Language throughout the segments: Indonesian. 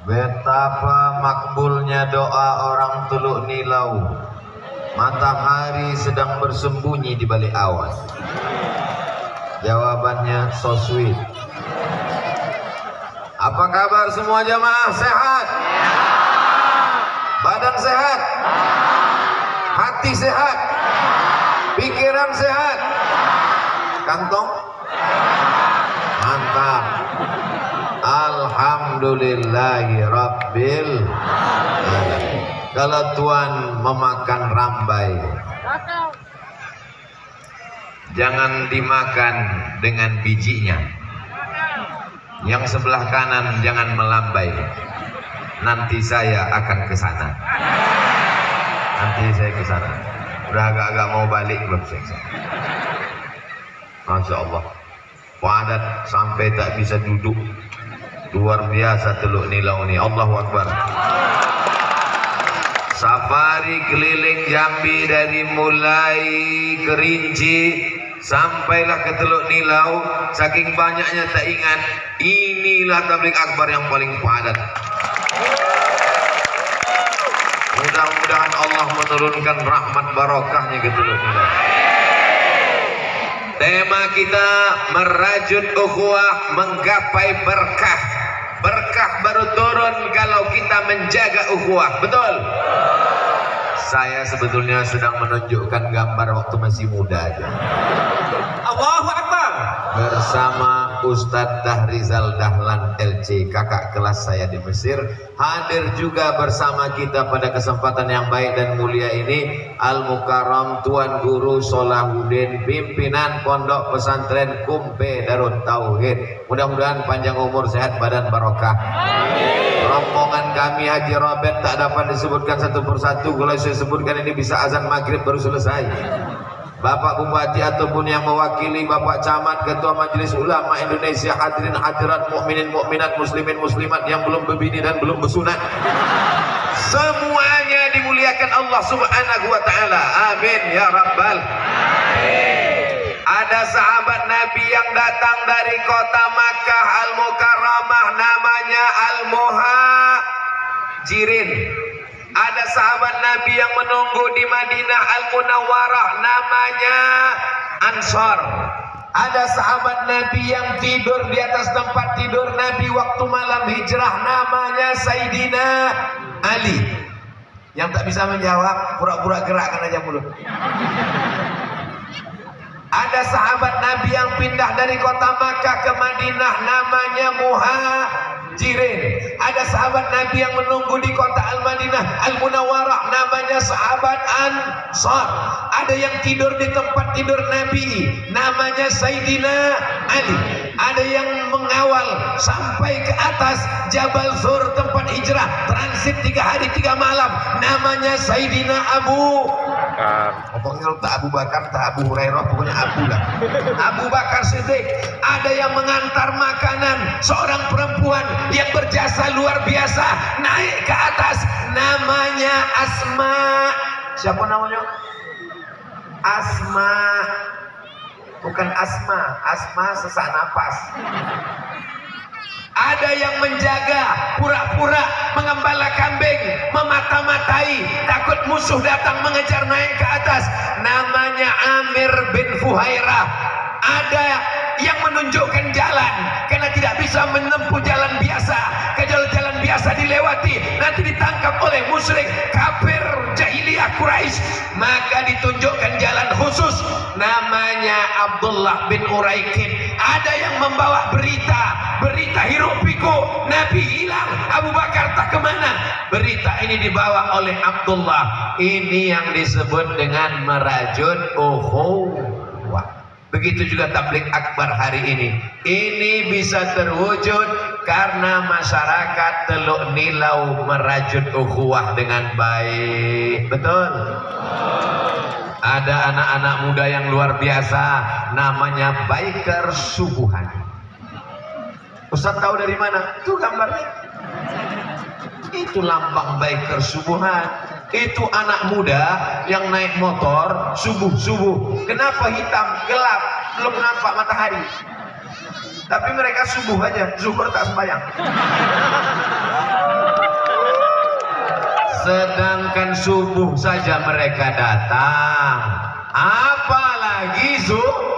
Betapa makbulnya doa orang Teluk Nilau. Matahari sedang bersembunyi di balik awan. Jawabannya so sweet. Apa kabar semua jamaah? Sehat? Badan sehat? Hati sehat? Pikiran sehat? Kantong? Mantap. Alhamdulillahi Rabbil Alamin. Kalau Tuhan memakan rambai, jangan dimakan dengan bijinya. Yang sebelah kanan jangan melambai. Nanti saya akan ke sana. Nanti saya ke sana. Udah agak-agak mau balik belum saya. Masya Allah. Padat sampai tak bisa duduk. Luar biasa Teluk Nilau ini. Allahu Akbar. Safari keliling Jambi dari mulai Kerinci sampailah ke Teluk Nilau. Saking banyaknya tak ingat. Inilah tabligh akbar yang paling padat. Mudah-mudahan Allah menurunkan rahmat barokahnya ke Teluk Nilau. Tema kita merajut ukhuwah, menggapai berkah. Berkah baru turun kalau kita menjaga ukhuwah. Betul? Saya sebetulnya sedang menunjukkan gambar waktu masih muda aja. Allahu Akbar. Bersama Ustadz Dahrizal Dahlan LC, kakak kelas saya di Mesir, hadir juga bersama kita pada kesempatan yang baik dan mulia ini Al-Mukarram Tuan Guru Solahuddin, pimpinan Pondok Pesantren Kumpe Darut Tauhid. Mudah-mudahan panjang umur, sehat badan, barokah. Rombongan kami Haji Robert tak dapat disebutkan satu persatu. Kalau saya sebutkan ini bisa azan maghrib baru selesai. Bapak Bupati ataupun yang mewakili Bapak Camat, Ketua Majelis Ulama Indonesia, hadirin hadirat, mukminin mukminat, muslimin muslimat yang belum berbini dan belum bersunat, semuanya dimuliakan Allah Subhanahu wa taala. Amin ya rabbal alamin. Ada sahabat Nabi yang datang dari kota Makkah Al-Mukarramah, namanya Al-Muhajirin. Ada sahabat Nabi yang menunggu di Madinah Al-Munawwarah, namanya Ansor. Ada sahabat Nabi yang tidur di atas tempat tidur Nabi waktu malam hijrah, namanya Sayyidina Ali. Yang tak bisa menjawab, pura-pura gerakkan aja mulut. Ada sahabat Nabi yang pindah dari kota Makkah ke Madinah, namanya Muhajirin. Ada sahabat Nabi yang menunggu di kota Al-Madinah Al-Munawwarah, namanya sahabat Ansar. Ada yang tidur di tempat tidur Nabi, namanya Sayyidina Ali. Ada yang mengawal sampai ke atas Jabal Sur tempat hijrah, transit 3 hari 3 malam, namanya Sayyidina Abu Bakar. Pokoknya tak Abu Bakar, tak Abu Hurairah, pokoknya Abu lah. Abu Bakar Siddiq. Ada yang mengantar makanan, seorang perempuan yang berjasa luar biasa, naik ke atas, namanya Asma. Siapa namanya? Asma. Bukan asma, asma sesak napas. Ada yang menjaga, pura-pura mengembala kambing, memata-matai, takut musuh datang mengejar naik ke atas, namanya Amir bin Fuhairah. Ada yang menunjukkan jalan karena tidak bisa menempuh jalan biasa, ke jalan biasa dilewati nanti ditangkap oleh musyrik kafir jahiliyah Quraisy, maka ditunjukkan jalan khusus, namanya Abdullah bin Uraikin. Ada yang membawa berita hiruk pikuk, Nabi hilang, Abu Bakar tak kemana, berita ini dibawa oleh Abdullah. Ini yang disebut dengan merajut ukhuwah. Begitu juga tabligh akbar hari ini. Ini bisa terwujud karena masyarakat Teluk Nilau merajut ukhuwah dengan baik. Betul? Ada anak-anak muda yang luar biasa, namanya biker subuhan. Ustaz tahu dari mana? Itu gambarnya. Itu lambang biker subuhan. Itu anak muda yang naik motor subuh-subuh. Kenapa hitam, gelap, belum nampak matahari, tapi mereka subuh aja, zuhur tak sembahyang. Sedangkan subuh saja mereka datang, apalagi zuhur.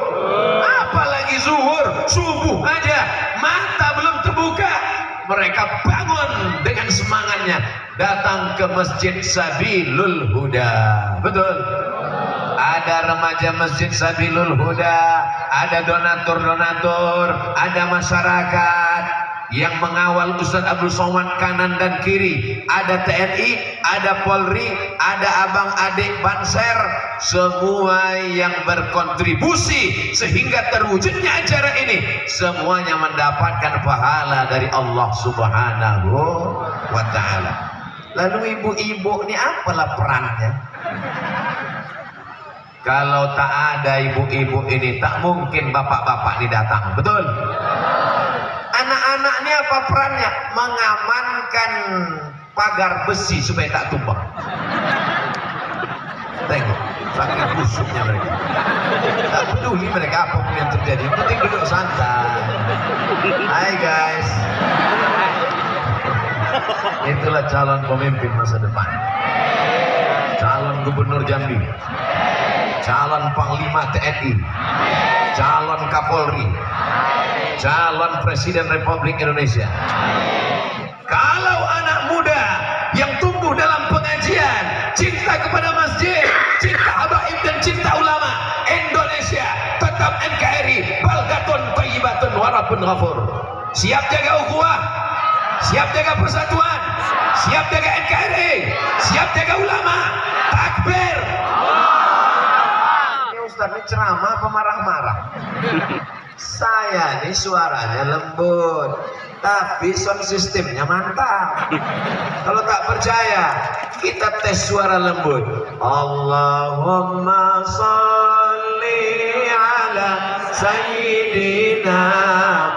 Subuh aja mata belum terbuka, mereka bangun dengan semangatnya datang ke Masjid Sabilul Huda. Betul? Ada remaja Masjid Sabilul Huda, ada donatur-donatur, ada masyarakat yang mengawal Ustadz Abdul Somad kanan dan kiri, ada TNI, ada Polri, ada abang adik Banser, semua yang berkontribusi sehingga terwujudnya acara ini, semuanya mendapatkan pahala dari Allah Subhanahu wa Ta'ala. Lalu ibu-ibu ini apalah perannya? Kalau tak ada ibu-ibu ini, tak mungkin bapak-bapak ini datang. Betul? Anak-anak ini apa perannya? Mengamankan pagar besi supaya tak tumbang. Tengok, saking busuknya mereka. Tak peduli mereka apapun yang terjadi, yang penting duduk santai. Hai guys. Itulah calon pemimpin masa depan. Calon gubernur Jambi, calon panglima TNI, calon Kapolri, calon presiden Republik Indonesia. Kalau anak muda yang tumbuh dalam pengajian, cinta kepada masjid, cinta habaib dan cinta ulama, Indonesia tetap NKRI, baldatun thayyibatun wa rabbun ghafur. Siap jaga ukhuwah, siap jaga persatuan, siap jaga NKRI, siap jaga ulama. Takbir. Ini Ustaz ini ceramah apa marah-marah? Saya ini suaranya lembut, tapi sound systemnya mantap. Kalau tak percaya, kita tes suara lembut. Allahumma sholli ala sayyidina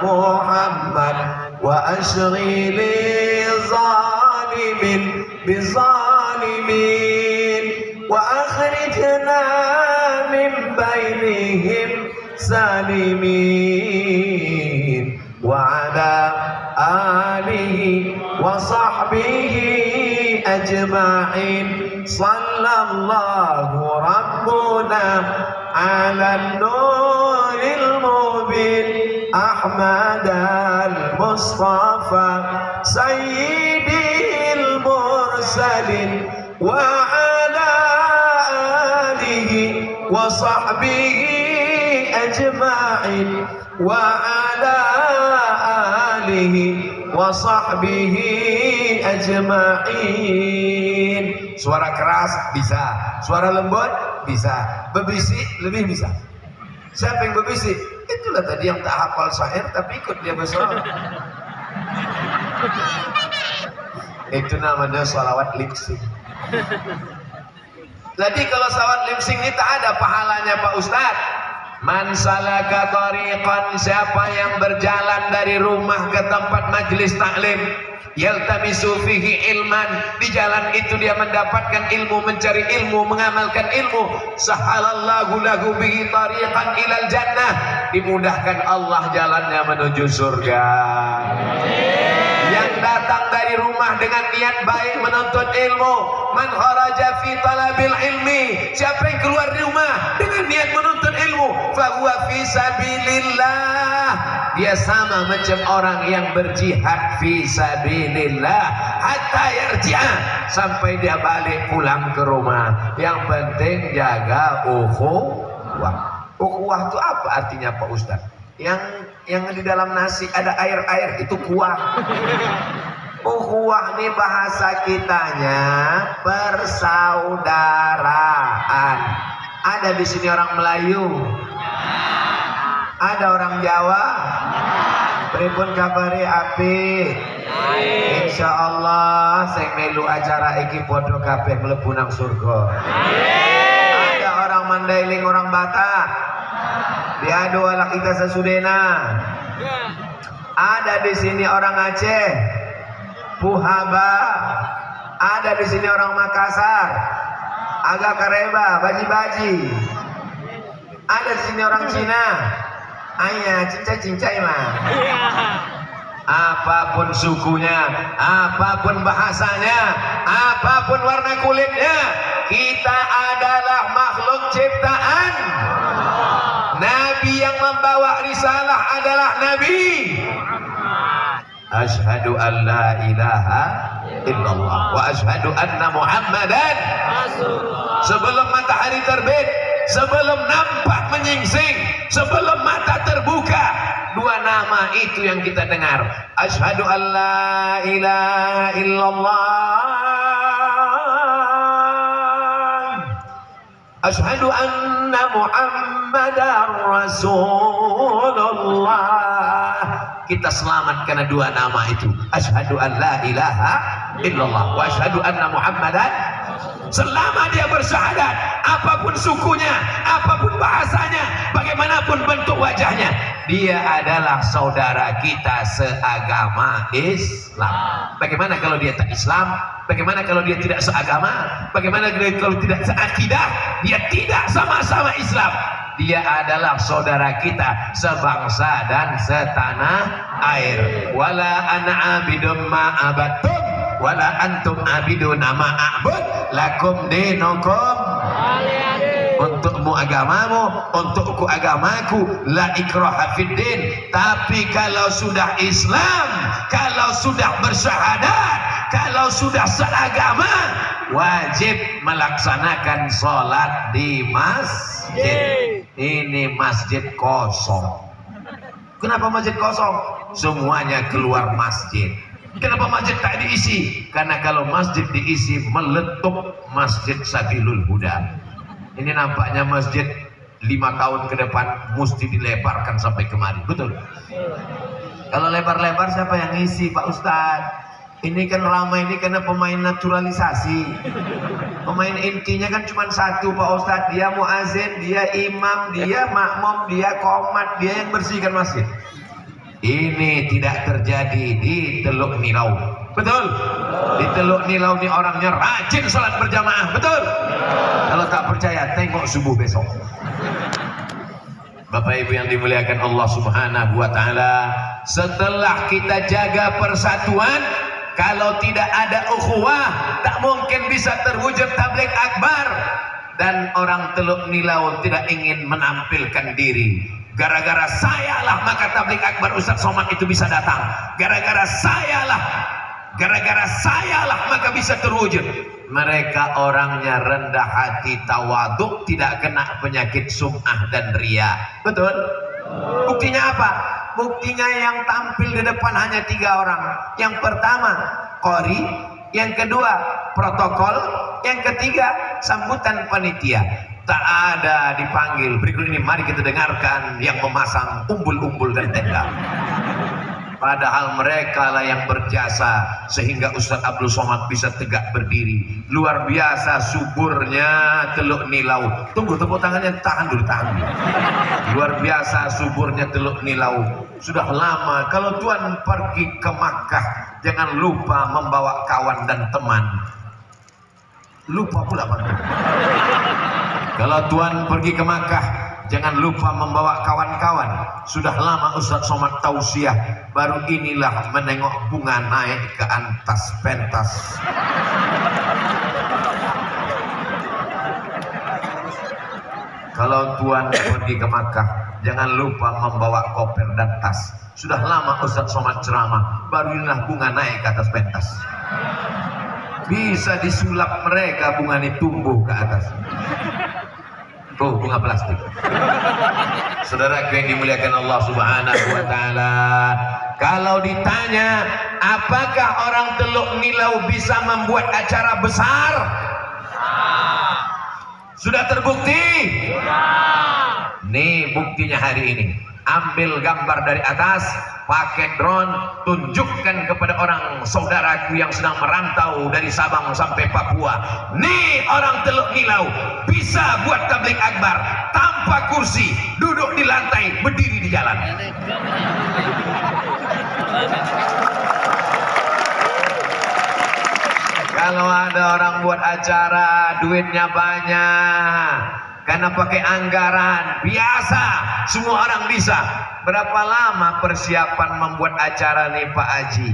Muhammad wa ashri li zalimin bizalimin wa akhrijna min bainihim salimin wa ala alihi wa sahbihi ajma'in. Sallallahu rabbuna ala nuril mubin Ahmad al-Mustafa sayyidil mursalin wa ala alihi wa sahbihi ajma'in wa ala alihi wa sahbihi ajma'in. Suara keras bisa, suara lembut bisa, berbisik lebih bisa. Siapa yang berbisik? Itulah tadi yang tak hafal syair tapi ikut dia bersolat. Itu namanya sholawat lip sync. Jadi kalau sholawat lip sync ini tak ada pahalanya Pak Ustadz. Man salaka tariqan, siapa yang berjalan dari rumah ke tempat majelis taklim, yaltamisu fihi ilman, di jalan itu dia mendapatkan ilmu, mencari ilmu, mengamalkan ilmu, sahalallahu lahu bihi tariqan ilal jannah, dimudahkan Allah jalannya menuju surga. Yang datang dari rumah dengan niat baik menuntut ilmu, man kharaja fi talabil ilmi, siapa yang keluar di rumah dengan niat menuntut ilmu, fa huwa fi sabilillah, dia sama macam orang yang berjihad fi sabilillah hatta yarji'a, sampai dia balik pulang ke rumah. Yang penting jaga ukhuwah. Ukhuwah itu apa artinya Pak Ustaz? Yang di dalam nasi ada air-air itu kuah. Ukhuwah ini bahasa kitanya persaudaraan. Ada di sini orang Melayu, ada orang Jawa. Pripun kabare apik? Insyaallah sing melu acara iki padha kabeh mlebu nang surga. Ada orang Mandailing, orang Batak. Diadu ala kita sesudena. Ada di sini orang Aceh, Puhaba. Ada di sini orang Makassar, Aga Kareba, Baji-baji. Ada di sini orang Cina, Ayah cincai-cincai mah. apapun sukunya, apapun bahasanya, apapun warna kulitnya, kita adalah makhluk ciptaan. Nabi yang membawa risalah adalah Nabi. Asyhadu an la ilaha illallah wa asyhadu anna Muhammadan. Sebelum matahari terbit, sebelum nampak menyingsing, sebelum mata terbuka, dua nama itu yang kita dengar. Asyhadu an la ilaha illallah, asyhadu anna Muhammadar Rasulullah. Kita selamat karena dua nama itu. Asyhadu an la ilaha illallah wa asyhadu anna Muhammadan. Selama dia bersyahadat, apapun sukunya, apapun bahasanya, bagaimanapun bentuk wajahnya, dia adalah saudara kita seagama Islam. Bagaimana kalau dia tak Islam? Bagaimana kalau dia tidak seagama? Bagaimana kalau tidak seakidah? Dia tidak sama-sama Islam. Dia adalah saudara kita sebangsa dan setanah air. Wala ana abidum ma abattum wala antum abiduna ma a'bud lakum dinukum. Untukmu agamamu, untukku agamaku, la ikraha fiddin. Tapi kalau sudah Islam, kalau sudah bersyahadat, kalau sudah seagama, wajib melaksanakan sholat di masjid. Ini masjid kosong. Kenapa masjid kosong? Semuanya keluar masjid. Kenapa masjid tak diisi? Karena kalau masjid diisi meletup masjid Sabilul Huda. Ini nampaknya masjid 5 tahun ke depan mesti dilebarkan sampai kemari. Betul? Kalau lebar-lebar siapa yang ngisi, Pak Ustadz? Ini kan ramai ini karena pemain naturalisasi. Pemain intinya kan cuma satu, Pak Ustadz. Dia muazin, dia imam, dia makmum, dia qomat, dia yang bersihkan masjid. Ini tidak terjadi di Teluk Nilau. Betul? Di Teluk Nilau ini orangnya rajin salat berjamaah. Betul? Kalau tak percaya, tengok subuh besok. Bapak Ibu yang dimuliakan Allah Subhanahu wa Ta'ala, setelah kita jaga persatuan, kalau tidak ada ukhuwah, tak mungkin bisa terwujud tabligh akbar. Dan orang Teluk Nilau tidak ingin menampilkan diri. Gara-gara sayalah maka tabligh akbar Ustaz Somad itu bisa datang. Gara-gara sayalah maka bisa terwujud. Mereka orangnya rendah hati, tawaduk, tidak kena penyakit sum'ah dan riya. Betul? Buktinya apa? Buktinya yang tampil di depan hanya 3 orang. Yang pertama qori, yang kedua protokol, yang ketiga sambutan panitia. Tak ada dipanggil. Berikut ini mari kita dengarkan yang memasang umbul-umbul dan tenda. Padahal mereka lah yang berjasa sehingga Ustaz Abdul Somad bisa tegak berdiri. Luar biasa suburnya Teluk Nilau. Tunggu, tepuk tangannya, tahan dulu. Luar biasa suburnya Teluk Nilau. Sudah lama. Kalau Tuhan pergi ke Makkah, jangan lupa membawa kawan dan teman. Lupa pula Pak. Kalau Tuhan pergi ke Makkah, jangan lupa membawa kawan-kawan. Sudah lama Ustaz Somad tausiah, baru inilah menengok bunga naik ke atas pentas. Kalau Tuhan pergi ke Makkah, jangan lupa membawa koper dan tas. Sudah lama Ustaz Somad ceramah, baru inilah bunga naik ke atas pentas. Bisa disulap mereka, bunga ini tumbuh ke atas. Oh, bunga plastik. Saudaraku yang dimuliakan Allah Subhanahu wa Ta'ala, kalau ditanya apakah orang Teluk Nilau bisa membuat acara besar, sudah terbukti. Nih buktinya hari ini. Ambil gambar dari atas, pakai drone, tunjukkan kepada orang saudaraku yang sedang merantau dari Sabang sampai Papua. Nih orang Teluk Nilau bisa buat tabligh akbar tanpa kursi, duduk di lantai, berdiri di jalan. Kalau ada orang buat acara, duitnya banyak, karena pakai anggaran biasa, semua orang bisa. berapa lama persiapan membuat acara nih Pak Haji?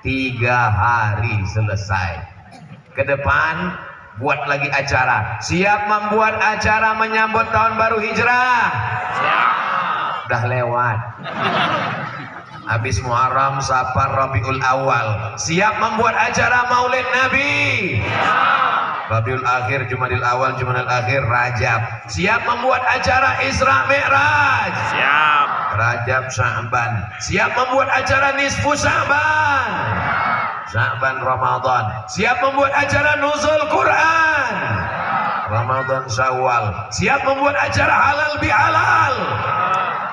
3 hari selesai. Ke depan buat lagi acara. Siap membuat acara menyambut tahun baru Hijrah? Siap. Udah lewat. Habis Muharram, Safar, Rabiul Awal. Siap membuat acara Maulid Nabi? Siap. Rabiul Akhir, Jumadil Awal, Jumadil Akhir, Rajab. Siap membuat acara Isra Mi'raj? Siap. Rajab, Sya'ban. Siap membuat acara Nisfu Sya'ban? Sya'ban, Ramadan. Siap membuat acara Nuzul Quran? Ramadan, Syawal. Siap membuat acara halal bihalal?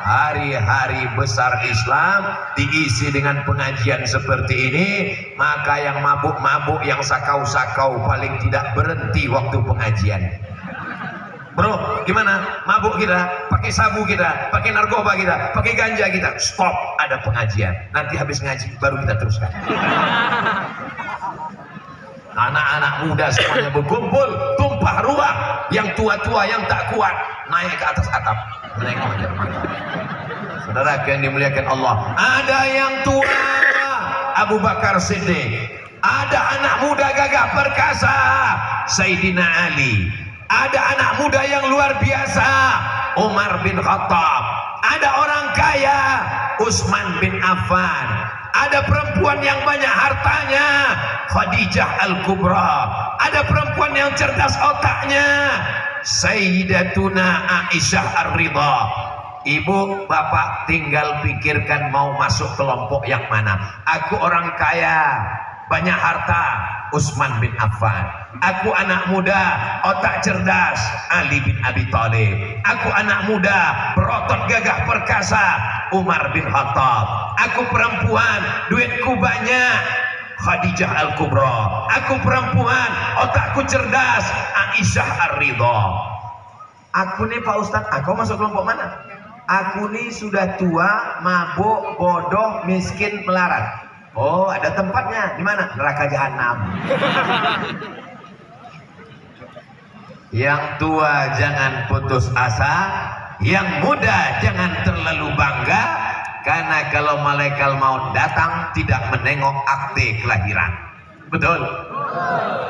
Hari-hari besar Islam diisi dengan pengajian seperti ini, maka yang mabuk-mabuk, yang sakau-sakau paling tidak berhenti waktu pengajian. Bro, gimana? Mabuk kita, pakai sabu kita, pakai narkoba kita, pakai ganja kita. Stop, ada pengajian. Nanti habis ngaji baru kita teruskan. Anak-anak muda semuanya berkumpul, tumpah ruah. Yang tua-tua yang tak kuat naik ke atas atap. Naik ke Saudara yang dimuliakan Allah, ada yang tua Abu Bakar Siddiq, ada anak muda gagah perkasa Sayyidina Ali, ada anak muda yang luar biasa Umar bin Khattab, ada orang kaya Utsman bin Affan, ada perempuan yang banyak hartanya Khadijah Al-Kubra, ada perempuan yang cerdas otaknya Sayyidatuna Aisyah Ar-Ridha. Ibu, bapak tinggal pikirkan mau masuk kelompok yang mana. Aku orang kaya, banyak harta, Utsman bin Affan. Aku anak muda, otak cerdas, Ali bin Abi Thalib. Aku anak muda, berotot gagah perkasa, Umar bin Khattab. Aku perempuan, duitku banyak, Khadijah Al-Kubra. Aku perempuan, otakku cerdas, Aisyah Ar-Ridha. Aku nih Pak Ustadz, aku masuk kelompok mana? Aku nih sudah tua, mabuk, bodoh, miskin, melarat. Oh, ada tempatnya. Di mana? Neraka Jahanam. Yang tua jangan putus asa, yang muda jangan terlalu bangga, karena kalau malaikat maut datang tidak menengok akte kelahiran. Betul?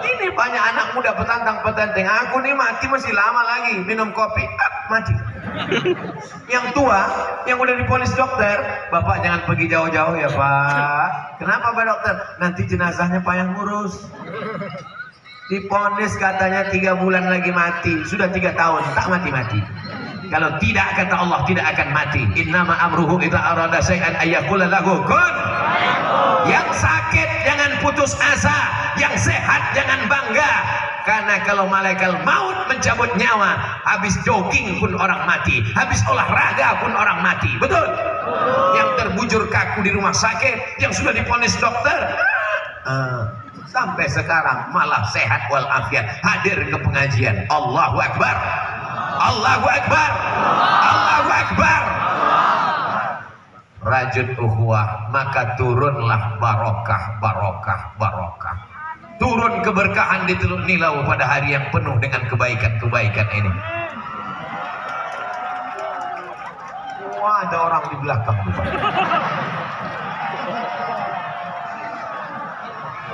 Ini banyak anak muda petantang-petantang. Aku nih mati masih lama lagi, minum kopi, mati. Yang tua, yang udah diponis dokter, bapak jangan pergi jauh-jauh ya Pak. Kenapa Pak dokter? Nanti jenazahnya Pak yang ngurus. Diponis katanya 3 bulan lagi mati, sudah 3 tahun tak mati-mati. Kalau tidak, kata Allah, tidak akan mati. Innama amruhu idza arada syai'an ayyaqula lahu kun. Yang sakit jangan putus asa, yang sehat jangan bangga. Karena kalau malaikat maut mencabut nyawa, habis jogging pun orang mati, habis olahraga pun orang mati. Betul? Yang terbujur kaku di rumah sakit, yang sudah diponis dokter, sampai sekarang malah sehat walafiat, hadir ke pengajian. Allahu Akbar, Allahu Akbar, Allahu Akbar. Rajut ukhuwah, maka turunlah barokah, barokah, barokah. Turun keberkahan di Teluk Nilau pada hari yang penuh dengan kebaikan-kebaikan ini. Wah, ada orang di belakang.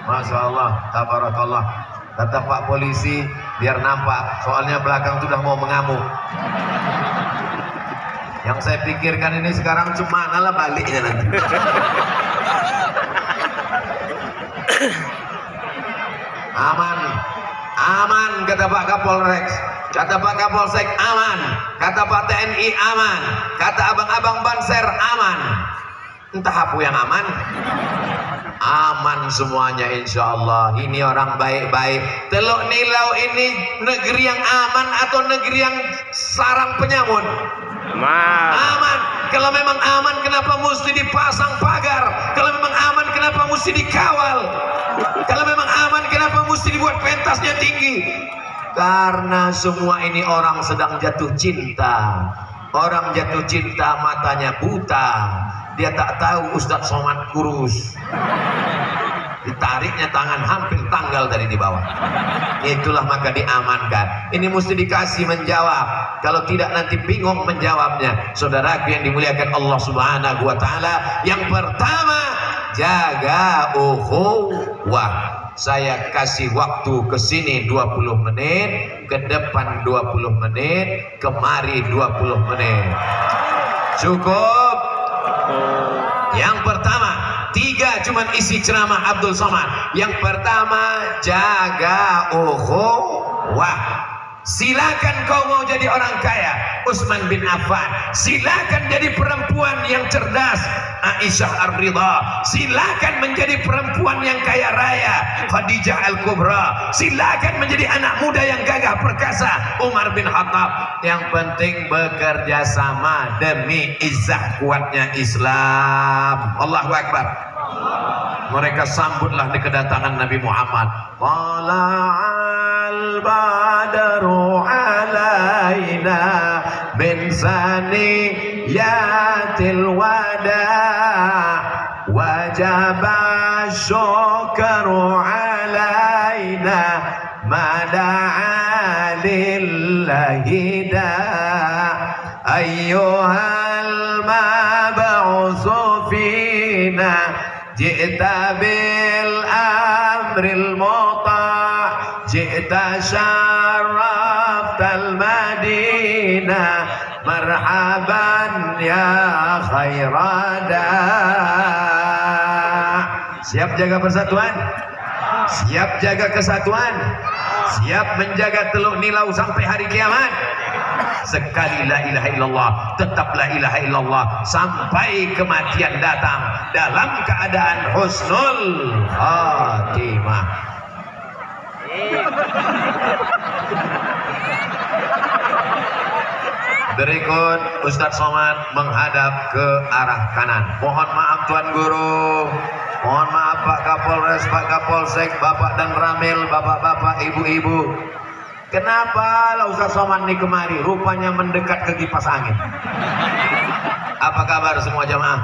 Masya Allah, tabarakallah. Kata Pak Polisi, biar nampak, soalnya belakang sudah mau mengamuk. Yang saya pikirkan ini sekarang cuma lah baliknya nanti. Aman, aman kata Pak Kapolres, kata Pak Kapolsek aman, kata Pak TNI aman, kata abang-abang Banser aman. Entah apa yang aman. Aman semuanya insya Allah. Ini orang baik-baik. Teluk Nilau ini negeri yang aman atau negeri yang sarang penyamun? Aman. Aman. Kalau memang aman, kenapa mesti dipasang pagar? Kalau memang aman, kenapa mesti dikawal? Kalau memang aman, kenapa mesti dibuat pentasnya tinggi? Karena semua ini orang sedang jatuh cinta. Orang jatuh cinta matanya buta. Dia tak tahu Ustadz Somad kurus. ditariknya tangan hampir tanggal dari di bawah. Itulah maka diamankan. Ini mesti dikasih menjawab. Kalau tidak nanti bingung menjawabnya. Saudaraku yang dimuliakan Allah Subhanahu wa taala, yang pertama jaga ukhuwah. Saya kasih waktu ke sini 20 menit, ke depan 20 menit, kemari 20 menit. Cukup? Yang pertama, 3 cuman isi ceramah Abdul Somad. Yang pertama, jaga ukhuwah. Silakan kau mau jadi orang kaya, Utsman bin Affan. Silakan jadi perempuan yang cerdas, Aisyah Ar-Ridha. Silakan menjadi perempuan yang kaya raya, Khadijah Al-Kubra. Silakan menjadi anak muda yang gagah perkasa, Umar bin Khattab. Yang penting bekerja sama demi izzah kuatnya Islam. Allahu Akbar. Mereka sambutlah di kedatangan Nabi Muhammad. Tala'al badru alaina min saniyatil wada wajaba syukru alaina mada'a lillahi da ayyuhal mab'usu fina ji'ta bil amril muta' ji'ta syaraftal madinah marhaban ya khairada. Siap jaga persatuan? Siap jaga kesatuan? Siap menjaga Teluk Nilau sampai hari kiamat? Sekali la ilaha illallah, tetap la ilaha illallah sampai kematian datang dalam keadaan husnul khatimah. Berikut Ustadz Somad menghadap ke arah kanan. Mohon maaf Tuan Guru, mohon maaf Pak Kapolres, Pak Kapolsek, Bapak dan Ramil, Bapak-bapak, Ibu-ibu. Kenapa lah Ustadz Somad ini kemari? Rupanya mendekat ke kipas angin. Apa kabar semua jamaah?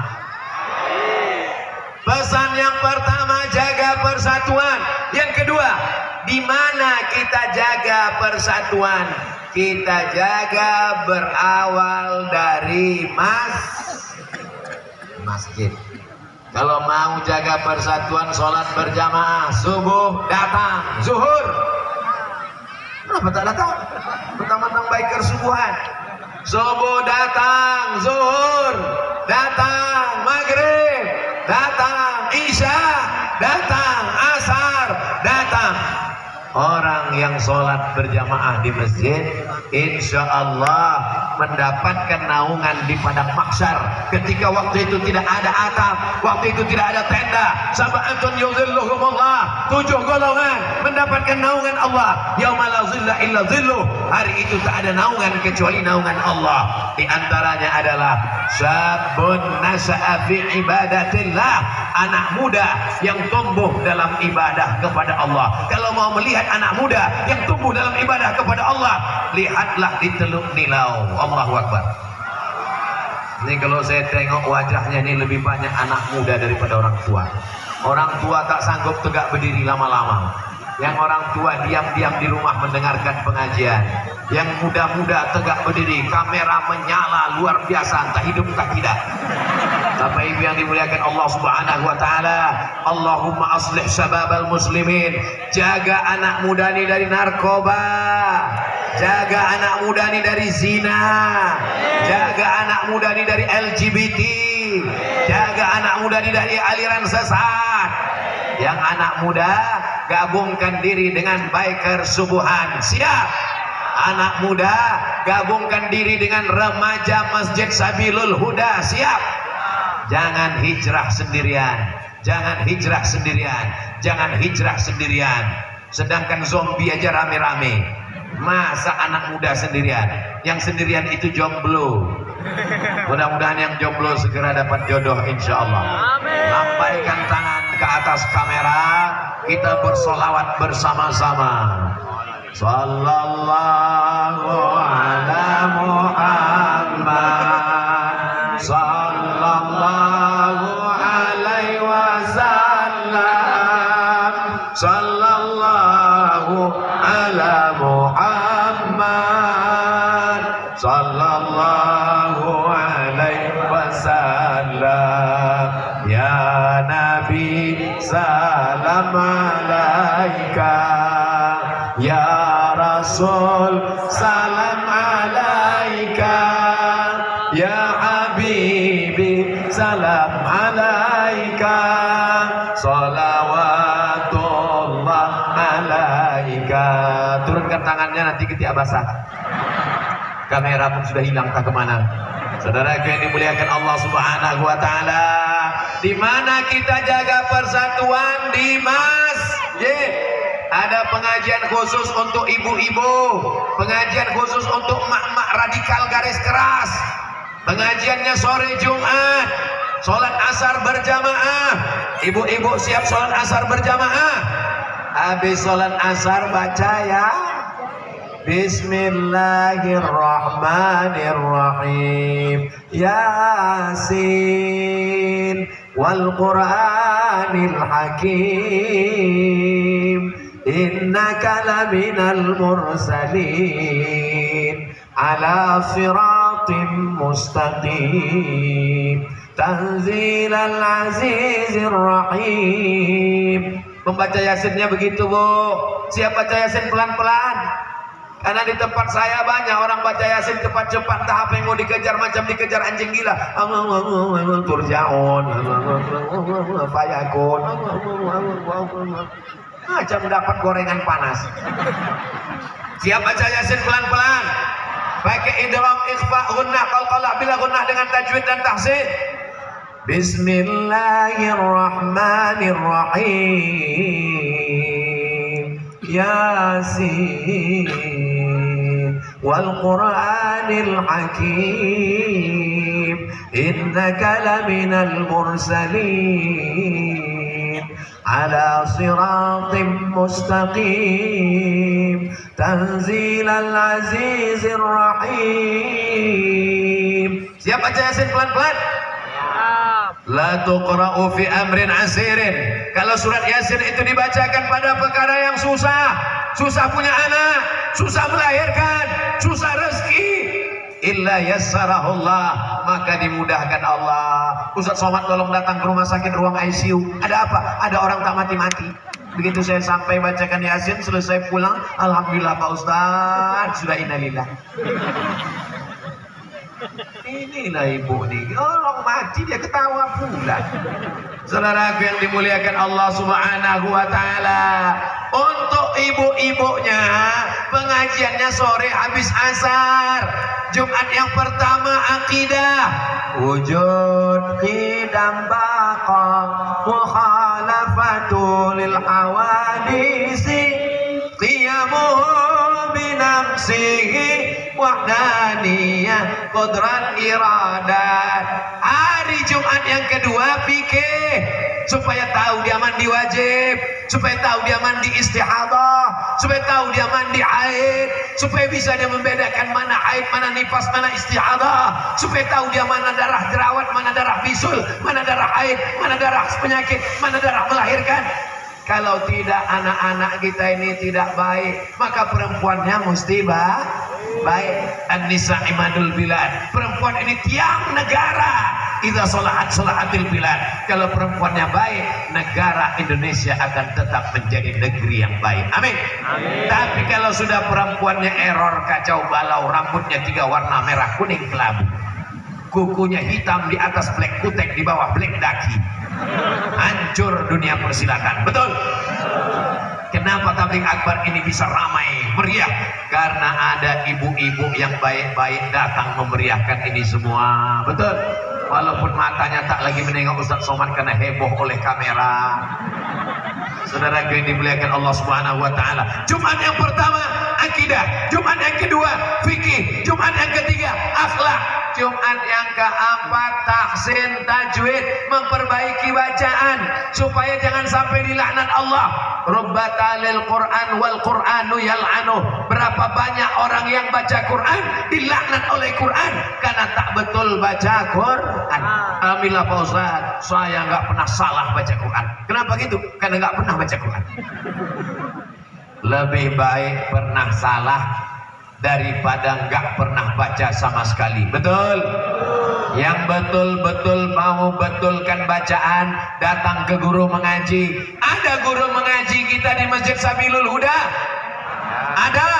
Pesan yang pertama, jaga persatuan. Yang kedua, di mana kita jaga persatuan? Kita jaga berawal dari masjid. Kalau mau jaga persatuan, sholat berjamaah, subuh datang, zuhur. Kenapa tak datang? Pertama-tama baik kesubuhan. Subuh datang, zuhur datang, maghrib datang, isya datang, asar datang. Orang yang sholat berjamaah di masjid, insya Allah mendapatkan naungan di padang mahsyar. Ketika waktu itu tidak ada atap, waktu itu tidak ada tenda. Sab'atun yuzilluhumullah, 7 golongan mendapatkan naungan Allah. Yauma la zilla illa zilluh. Hari itu tak ada naungan kecuali naungan Allah. Di antaranya adalah syabun nasha'a fi ibadatillah, anak muda yang tumbuh dalam ibadah kepada Allah. Kalau mau melihat anak muda yang tumbuh dalam ibadah kepada Allah, lihatlah di Teluk Nilau. Allahu Akbar. Ini kalau saya tengok wajahnya ini lebih banyak anak muda daripada orang tua. Orang tua tak sanggup tegak berdiri lama-lama. Yang orang tua diam-diam di rumah mendengarkan pengajian. Yang muda-muda tegak berdiri, kamera menyala luar biasa, entah hidup entah tidak. Bapak Ibu yang dimuliakan Allah Subhanahu wa taala, Allahumma aslih syababal muslimin. Jaga anak muda ini dari narkoba. Jaga anak muda ini dari zina. Jaga anak muda ini dari LGBT. Jaga anak muda ini dari aliran sesat. Yang anak muda, gabungkan diri dengan biker subuhan. Siap? Anak muda, gabungkan diri dengan remaja Masjid Sabilul Huda. Siap? Jangan hijrah sendirian. Jangan hijrah sendirian. Jangan hijrah sendirian. Sedangkan zombie aja rame-rame. Masa anak muda sendirian? Yang sendirian itu jomblo. Mudah-mudahan yang jomblo segera dapat jodoh insya Allah. Lambaikan tangan ke atas kamera, kita bersolawat bersama-sama. Sallallahu ala Muhammad, sallallahu alaihi wasallam. sallallahu ala Muhammad sallallahu alaihi wasallam. Ya Nabi salam alaika, ya Rasul salam alaika, ya Habibi salam alaika, salawatullah alaika. Turunkan tangannya, nanti ketiak basah. Kamera pun sudah hilang, tak kemana. Saudara yang dimuliakan Allah Subhanahu wa Ta'ala, di mana kita jaga persatuan di masjid. Ada pengajian khusus untuk ibu-ibu, pengajian khusus untuk mak-mak radikal garis keras. Pengajiannya sore Jumat, sholat asar berjamaah. Ibu-ibu siap sholat asar berjamaah. Habis sholat asar baca ya Bismillahirrahmanirrahim, Yasin wal Qur'anil Hakim, innaka laminal mursalin ala siratim mustaqim, tanzilal azizir rahim. Membaca Yasinnya begitu, Bu. Siap baca Yasin pelan-pelan. Karena di tempat saya banyak orang baca Yasin cepat-cepat, tahap yang mau dikejar macam dikejar anjing gila. Turjaun, fayakun, macam dapat gorengan panas. Siap baca Yasin pelan-pelan, pakai idgham, ikhfa, gunnah, qalqalah bila gunnah dengan tajwid dan tahsin. Bismillahirrahmanirrahim, Yasin wal Qur'anil Hakim, innaka laminal mursalin ala siratim mustaqim, tanzilal azizir rahim. Siap baca Yasin pelan-pelan? La tuqra'u fi amrin asirin. Kalau surat Yasin itu dibacakan pada perkara yang susah, susah punya anak, susah melahirkan, susah rezeki, illa yassarahullah, maka dimudahkan Allah. Ustaz Somad tolong datang ke rumah sakit ruang ICU. Ada apa? Ada orang tak mati-mati. Begitu saya sampai bacakan Yasin, selesai pulang, alhamdulillah Pak Ustaz, sudah innalillah. Inilah ibu nih, orang mati dia ketawa pula. Saudaraku yang dimuliakan Allah Subhanahu wa Ta'ala, untuk ibu-ibunya pengajiannya sore habis asar. Jumat yang pertama akidah, wujud qidam baqa mukhalafatu lil hawadisi, qiyamuhu binafsihi wahdaniyah qudrat iradat. Hari Jumat yang kedua fikih, supaya tahu dia mandi wajib, supaya tahu dia mandi istihadah, supaya tahu dia mandi haid, supaya bisa dia membedakan mana haid, mana nifas, mana istihadah, supaya tahu dia mana darah jerawat, mana darah bisul, mana darah haid, mana darah penyakit, mana darah melahirkan. Kalau tidak, anak-anak kita ini tidak baik, maka perempuannya mesti baik. An-nisa imadul bilad, perempuan ini tiang negara. Idza salahatil bilad, kalau perempuannya baik, negara Indonesia akan tetap menjadi negeri yang baik. Amin. Tapi kalau sudah perempuannya error, kacau balau, rambutnya 3 warna, merah kuning kelabu, kukunya hitam di atas black kutek, di bawah black daki, hancur dunia persilatan. Betul? Kenapa tabligh akbar ini bisa ramai meriah? Karena ada ibu-ibu yang baik-baik datang memeriahkan ini semua. Betul? Walaupun matanya tak lagi menengok Ustaz Somad karena heboh oleh kamera. Saudara yang dimuliakan Allah Subhanahu wa Ta'ala, Jumat yang pertama akidah, Jumat yang kedua fikih, Jumat yang ketiga akhlak. Jumat yang keempat, tahsin tajwid, memperbaiki bacaan supaya jangan sampai dilaknat Allah. Rubbatalil Quran wal Quranu yal'anuh. Berapa banyak orang yang baca Quran dilaknat oleh Quran karena tak betul baca Quran. Alhamdulillah Pak Ustaz, saya nggak pernah salah baca Quran. Kenapa gitu? Karena nggak pernah baca Quran. Lebih baik pernah salah daripada nggak pernah baca sama sekali. Betul? Yang betul-betul mau betulkan bacaan, datang ke guru mengaji. Ada guru mengaji kita di Masjid Sabilul Huda? Ada.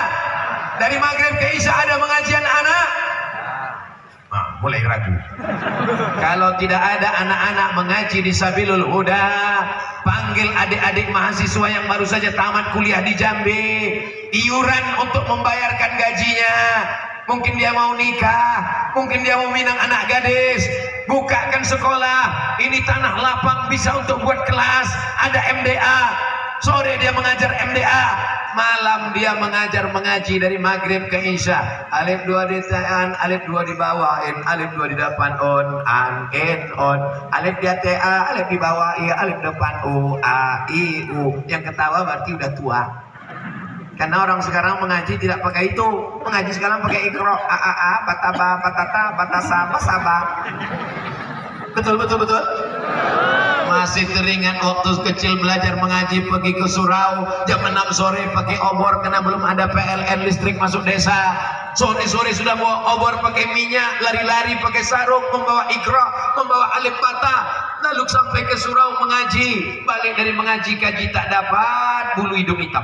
Dari maghrib ke isya ada pengajian anak? Nah, mulai ragu. Kalau tidak ada anak-anak mengaji di Sabilul Huda, panggil adik-adik mahasiswa yang baru saja tamat kuliah di Jambi, iuran untuk membayarkan gajinya. Mungkin dia mau nikah, mungkin dia mau minang anak gadis, bukakan sekolah. Ini tanah lapang bisa untuk buat kelas. Ada MDA, sore dia mengajar MDA, malam dia mengajar mengaji dari maghrib ke isya. Alif 2 ditaan, alif 2 dibawain, alif 2 di depan on, an, in, on. Alif di TA, alif di bawah i, alif depan u, a, i, u. Yang ketawa berarti udah tua. Karena orang sekarang mengaji tidak pakai itu. Mengaji sekarang pakai ikro, a, bataba, batata, batasa, basaba. Betul. Masih teringat waktu kecil belajar mengaji pergi ke surau jam 6 sore pakai obor karena belum ada PLN listrik masuk desa. Sore-sore sudah bawa obor pakai minyak, lari-lari pakai sarung, membawa ikra, membawa alif bata, lalu sampai ke surau mengaji. Balik dari mengaji kaji tak dapat, bulu hidung hitam.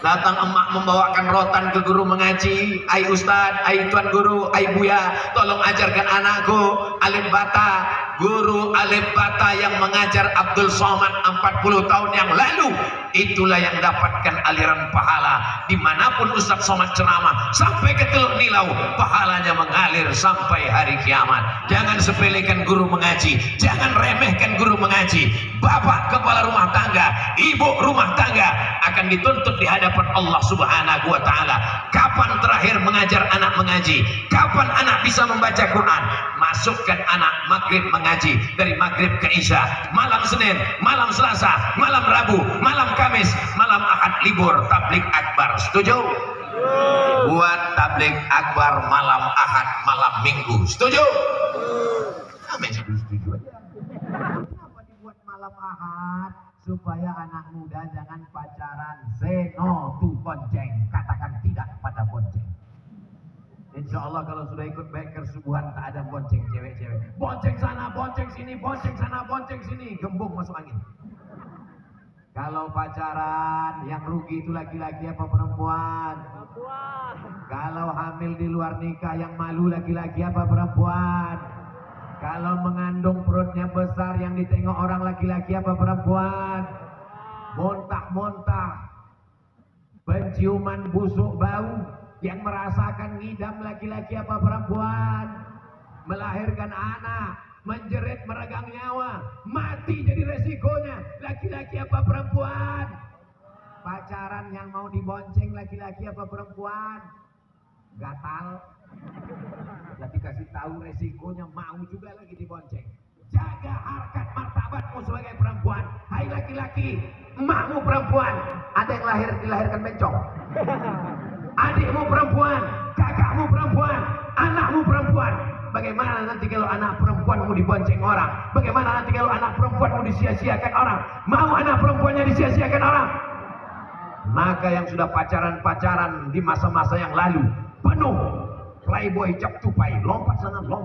Datang emak membawakan rotan ke guru mengaji. Ai ustad, ai tuan guru, ai buya, tolong ajarkan anakku alif bata. Guru alif bata yang mengajar Abdul Somad 40 tahun yang lalu, itulah yang dapatkan aliran pahala. Dimanapun Ustaz Somad ceramah sampai ke Teluk Nilau, pahalanya mengalir sampai hari kiamat. Jangan sepelekan guru mengaji, jangan remehkan guru mengaji. Bapak kepala rumah tangga, ibu rumah tangga akan dituntut di hadapan Allah Subhanahu wa taala. Kapan terakhir mengajar anak mengaji? Kapan anak bisa membaca Quran? Masukkan anak maghrib mengaji dari maghrib ke isya, malam Senin, malam Selasa, malam Rabu, malam Kamis, malam Ahad libur tablik akbar. Setuju? Buat tablik akbar malam Ahad, malam Minggu. Setuju? Amin. Setuju aja. Kenapa dibuat malam Ahad? Supaya anak muda jangan pacaran. Say no to bonceng. Katakan tidak pada bonceng. Insya Allah kalau sudah ikut beker subuhan tak ada bonceng cewek-cewek. Bonceng sana, bonceng sini, bonceng sana, bonceng sini. Gembung masuk angin. Kalau pacaran yang rugi itu laki-laki apa perempuan? Perempuan. Kalau hamil di luar nikah yang malu laki-laki apa perempuan? Kalau mengandung perutnya besar yang ditengok orang laki-laki apa perempuan? Montah-montah, penciuman busuk bau, yang merasakan ngidam laki-laki apa perempuan? Melahirkan anak, menjerit meregang nyawa, mati jadi resikonya, laki-laki apa perempuan? Pacaran yang mau dibonceng laki-laki apa perempuan? Gatal. Tapi kasih tahu resikonya, mau juga lagi dibonceng. Jaga harkat martabatmu sebagai perempuan. Hai laki-laki, emakmu perempuan, ada yang dilahirkan bencong. Adikmu perempuan, kakakmu perempuan, anakmu perempuan. Bagaimana nanti kalau anak perempuanmu dibonceng orang? Bagaimana nanti kalau anak perempuanmu disia-siakan orang? Mau anak perempuannya disia-siakan orang? Maka yang sudah pacaran-pacaran di masa-masa yang lalu, penuh playboy cap tupai, lompat sana lompat